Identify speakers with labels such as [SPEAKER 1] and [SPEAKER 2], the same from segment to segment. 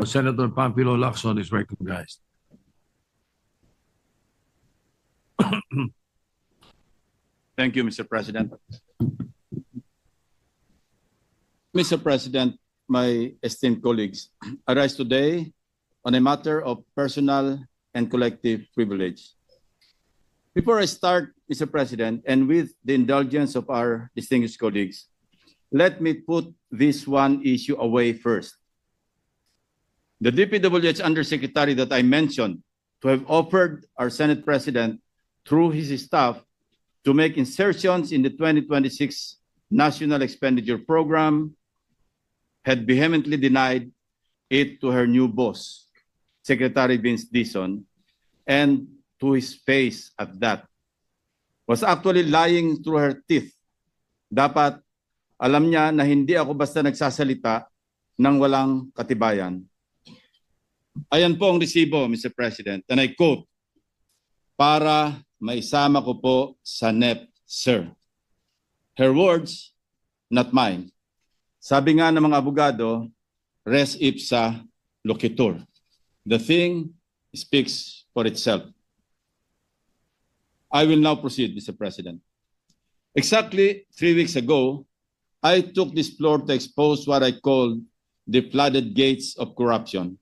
[SPEAKER 1] Senator Pampilo Lacson is recognized.
[SPEAKER 2] Thank you, Mr. President. Mr. President, my esteemed colleagues, I rise today on a matter of personal and collective privilege. Before I start, Mr. President, and with the indulgence of our distinguished colleagues, let me put this one issue away first. The DPWH Undersecretary that I mentioned to have offered our Senate President through his staff to make insertions in the 2026 National Expenditure Program had vehemently denied it to her new boss, Secretary Vince Dizon, and to his face at that. Was actually lying through her teeth. Dapat alam niya na hindi ako basta nagsasalita ng walang katibayan. Ayan po ang resibo, Mr. President, and I quote, para maisama ko po sa NEP, sir. Her words, not mine. Sabi nga ng mga abogado, res ipsa loquitur. The thing speaks for itself. I will now proceed, Mr. President. Exactly 3 weeks ago, I took this floor to expose what I call the flooded gates of corruption,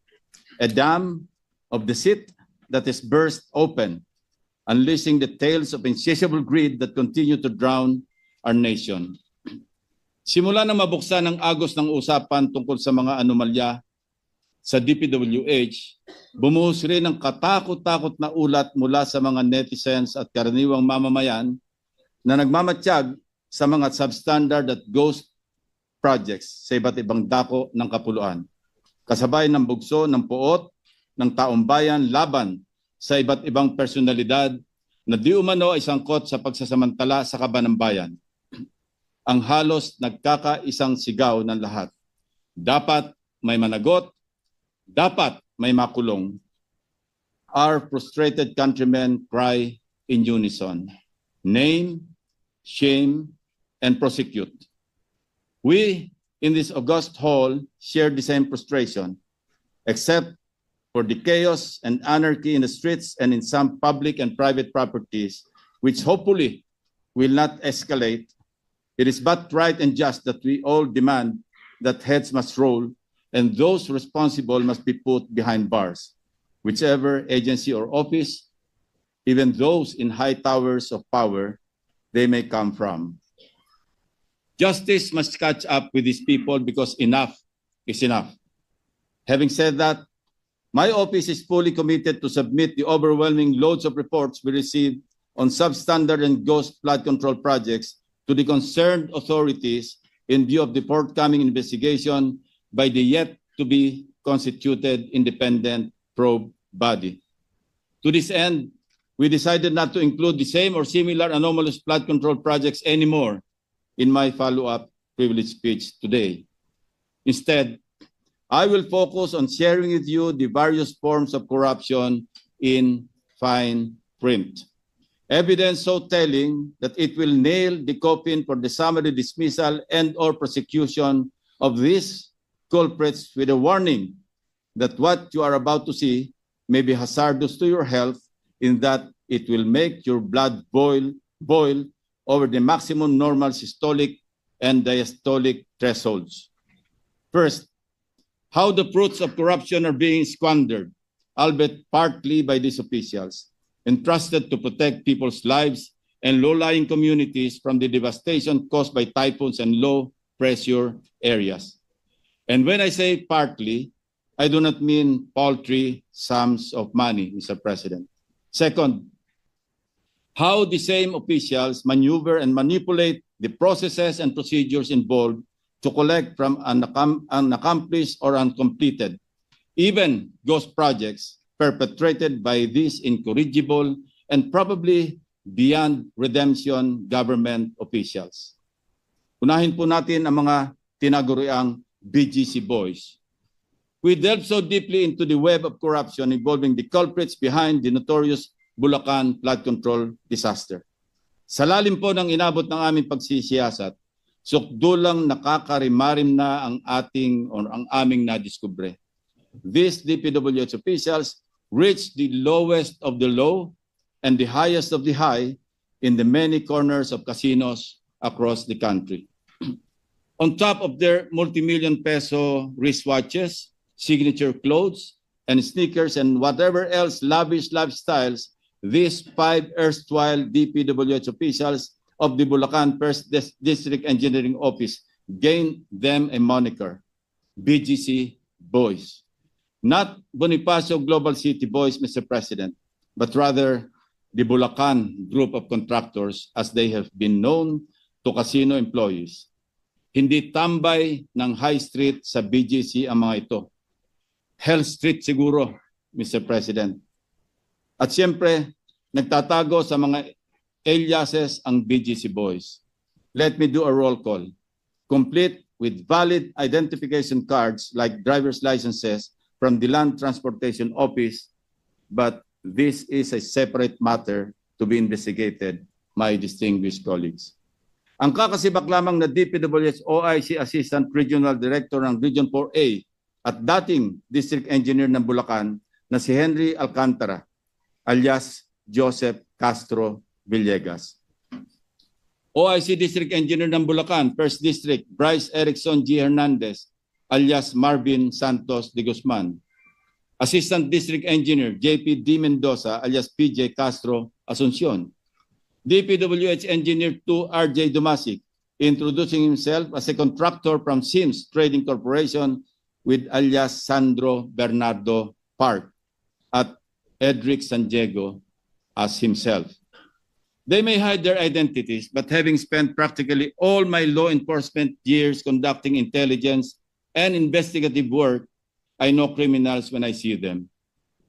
[SPEAKER 2] a dam of deceit that is burst open, unleashing the tales of insatiable greed that continue to drown our nation. Simula nang mabuksan ang agos ng usapan tungkol sa mga anomalya sa DPWH, bumuhos rin ang katakot-takot na ulat mula sa mga netizens at karaniwang mamamayan na nagmamatiyag sa mga substandard at ghost projects sa iba't ibang dako ng kapuluan. Kasabay ng bugso ng puot ng taong bayan laban sa iba't ibang personalidad na di umano ay sangkot sa pagsasamantala sa kaban ng bayan. Ang halos nagkakaisang sigaw ng lahat. Dapat may managot, dapat may makulong. Our frustrated countrymen cry in unison. Name, shame, and prosecute. We in this august hall share the same frustration, except for the chaos and anarchy in the streets and in some public and private properties, which hopefully will not escalate. It is but right and just that we all demand that heads must roll and those responsible must be put behind bars, whichever agency or office, even those in high towers of power, they may come from. Justice must catch up with these people because enough is enough. Having said that, my office is fully committed to submit the overwhelming loads of reports we receive on substandard and ghost flood control projects to the concerned authorities in view of the forthcoming investigation by the yet-to-be constituted independent probe body. To this end, we decided not to include the same or similar anomalous flood control projects anymore in my follow-up privilege speech today. Instead, I will focus on sharing with you the various forms of corruption in fine print. Evidence so telling that it will nail the coffin for the summary dismissal and or prosecution of these culprits with a warning that what you are about to see may be hazardous to your health in that it will make your blood boil over the maximum normal systolic and diastolic thresholds. First, how the fruits of corruption are being squandered, albeit partly by these officials, entrusted to protect people's lives and low-lying communities from the devastation caused by typhoons and low-pressure areas. And when I say partly, I do not mean paltry sums of money, Mr. President. Second, how the same officials maneuver and manipulate the processes and procedures involved to collect from unaccomplished or uncompleted, even ghost projects perpetrated by these incorrigible and probably beyond redemption government officials. Unahin po natin ang mga tinaguriang BGC boys. We delve so deeply into the web of corruption involving the culprits behind the notorious Bulacan flood control disaster. Sa lalim po ng inabot ng aming pagsisiyasat, sukdulang nakakarimarim na ang aming nadiskubre. These DPWH officials reached the lowest of the low and the highest of the high in the many corners of casinos across the country. On top of their multi-million peso wristwatches, signature clothes, and sneakers, and whatever else lavish lifestyles, these 5 erstwhile DPWH officials of the Bulacan First District Engineering Office gained them a moniker, BGC Boys. Not Bonifacio Global City Boys, Mr. President, but rather the Bulacan group of contractors as they have been known to casino employees. Hindi tambay ng high street sa BGC ang mga ito. Hell Street siguro, Mr. President. At siyempre, nagtatago sa mga aliases ang BGC Boys. Let me do a roll call, complete with valid identification cards like driver's licenses from the Land Transportation Office, but this is a separate matter to be investigated, my distinguished colleagues. Ang kakasibak lamang na DPWH OIC Assistant Regional Director ng Region 4A at dating District Engineer ng Bulacan na si Henry Alcantara, alias Joseph Castro Villegas. OIC District Engineer ng Bulacan, First District, Bryce Erickson G. Hernandez, alias Marvin Santos de Guzman. Assistant District Engineer JP D. Mendoza, alias PJ Castro Asuncion. DPWH Engineer 2 RJ Dumasic, introducing himself as a contractor from Sims Trading Corporation with alias Sandro Bernardo Park at Edric San Diego as himself. They may hide their identities, but having spent practically all my law enforcement years conducting intelligence and investigative work, I know criminals when I see them.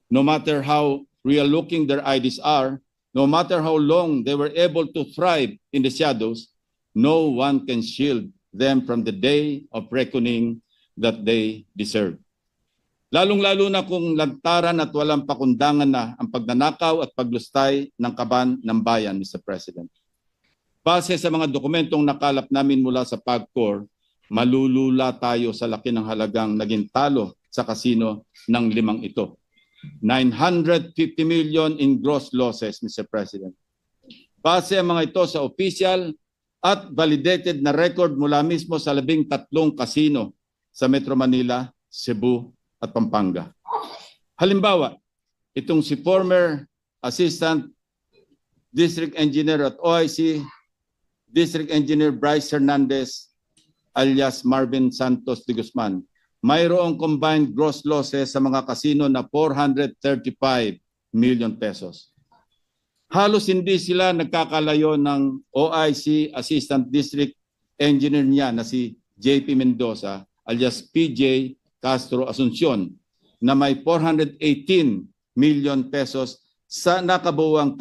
[SPEAKER 2] No matter how real-looking their IDs are, no matter how long they were able to thrive in the shadows, no one can shield them from the day of reckoning that they deserve. Lalong-lalo na kung lantaran at walang pakundangan na ang pagnanakaw at paglustay ng kaban ng bayan, Mr. President. Base sa mga dokumentong nakalap namin mula sa PAGCOR, malulula tayo sa laki ng halagang naging talo sa kasino ng 5 ito. 950 million in gross losses, Mr. President. Base ang mga ito sa official at validated na record mula mismo sa 13 kasino sa Metro Manila, Cebu, at Pampanga. Halimbawa, itong si former Assistant District Engineer at OIC, District Engineer Bryce Hernandez, alias Marvin Santos de Guzman, mayroong combined gross losses sa mga kasino na 435 million pesos. Halos hindi sila nagkakalayo ng OIC Assistant District Engineer niya na si JP Mendoza, alias PJ Castro Asuncion, na may 418 million pesos sa nakabuwang